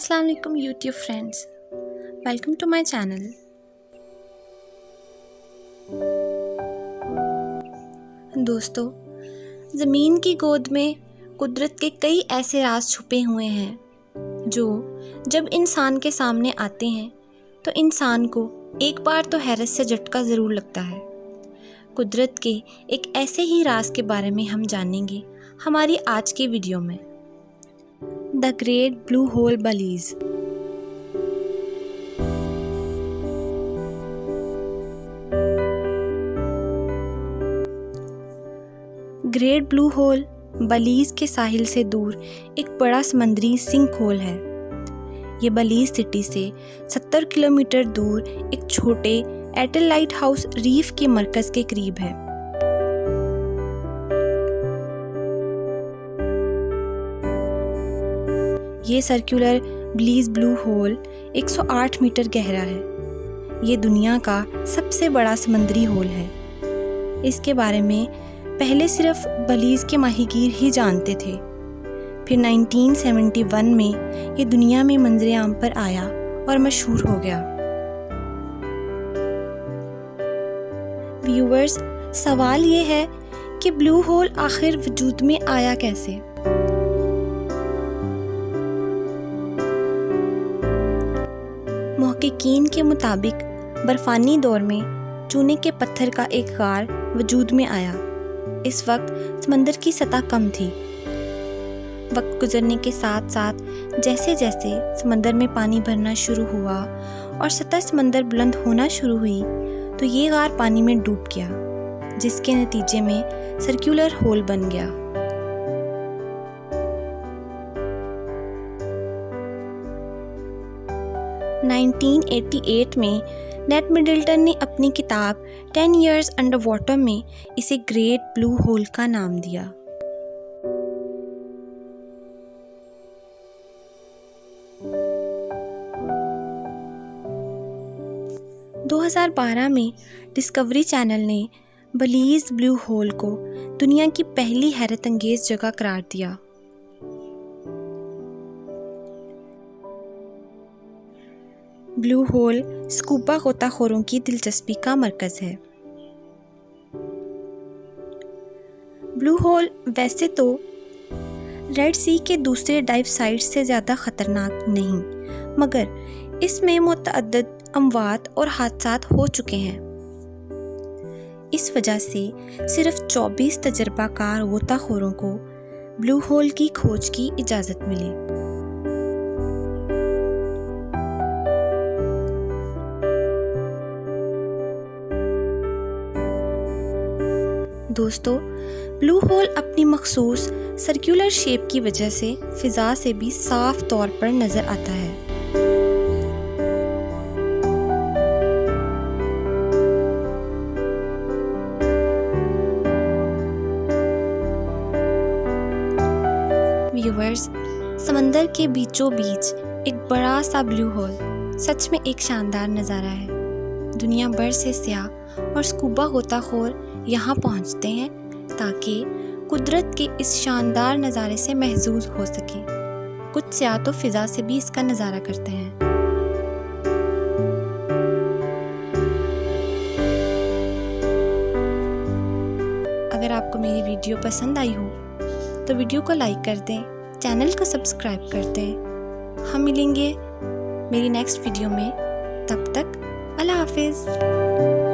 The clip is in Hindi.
अस्सलाम वालेकुम YouTube friends, welcome to my channel. दोस्तों, ज़मीन की गोद में कुदरत के कई ऐसे राज छुपे हुए हैं जो जब इंसान के सामने आते हैं तो इंसान को एक बार तो हैरत से झटका ज़रूर लगता है। कुदरत के एक ऐसे ही राज के बारे में हम जानेंगे हमारी आज की वीडियो में। The Great Blue Hole Belize. Great Blue Hole Belize के साहिल से दूर एक बड़ा समंदरी सिंक होल है। ये बलीज़ सिटी से 70 किलोमीटर दूर एक छोटे एटल लाइट हाउस रीफ के मरकज़ के करीब है। ये सर्कुलर बलीज़ ब्लू होल 108 मीटर गहरा है। ये दुनिया का सबसे बड़ा समंदरी होल है। इसके बारे में पहले सिर्फ बलीज़ के माहिगीर ही जानते थे। फिर 1971 में ये दुनिया में मंजरे आम पर आया और मशहूर हो गया। व्यूअर्स, सवाल ये है कि ब्लू होल आखिर वजूद में आया कैसे? मुहक्किकीन के मुताबिक बर्फानी दौर में चूने के पत्थर का एक गार वजूद में आया। इस वक्त समंदर की सतह कम थी। वक्त गुजरने के साथ साथ जैसे जैसे समंदर में पानी भरना शुरू हुआ और सतह समंदर बुलंद होना शुरू हुई तो ये गार पानी में डूब गया, जिसके नतीजे में सर्कुलर होल बन गया। (1988) में नेट मिडल्टन ने अपनी किताब 10 Years Under Water में इसे ग्रेट ब्लू होल का नाम दिया। – 2012 में डिस्कवरी चैनल ने बलीज़ ब्लू होल को दुनिया की पहली हैरत अंगेज जगह करार दिया। ब्लू होल स्कूबा गोताखोरों की दिलचस्पी का मरकज़ है। ब्लू होल वैसे तो रेड सी के दूसरे डाइव साइट्स से ज़्यादा ख़तरनाक नहीं, मगर इसमें मुतअद्दिद अमवात और हादसात हो चुके हैं। इस वजह से सिर्फ 24 तजर्बाकार गोताखोरों को ब्लू होल की खोज की इजाज़त मिली। दोस्तों, ब्लू होल अपनी मखसूस सर्कुलर शेप की वजह से फ़िज़ा से भी साफ तौर पर नज़र आता है। व्यूअर्स, समंदर के बीचों बीच एक बड़ा सा ब्लू होल सच में एक शानदार नज़ारा है। दुनिया भर से सयाह और स्कूबा गोताखोर यहाँ पहुँचते हैं ताकि कुदरत के इस शानदार नज़ारे से महजूज हो सके। कुछ सयाह तो फ़िज़ा से भी इसका नज़ारा करते हैं। अगर आपको मेरी वीडियो पसंद आई हो तो वीडियो को लाइक कर दें, चैनल को सब्सक्राइब कर दें। हम मिलेंगे मेरी नेक्स्ट वीडियो में। तब तक अल्लाह हाफिज़।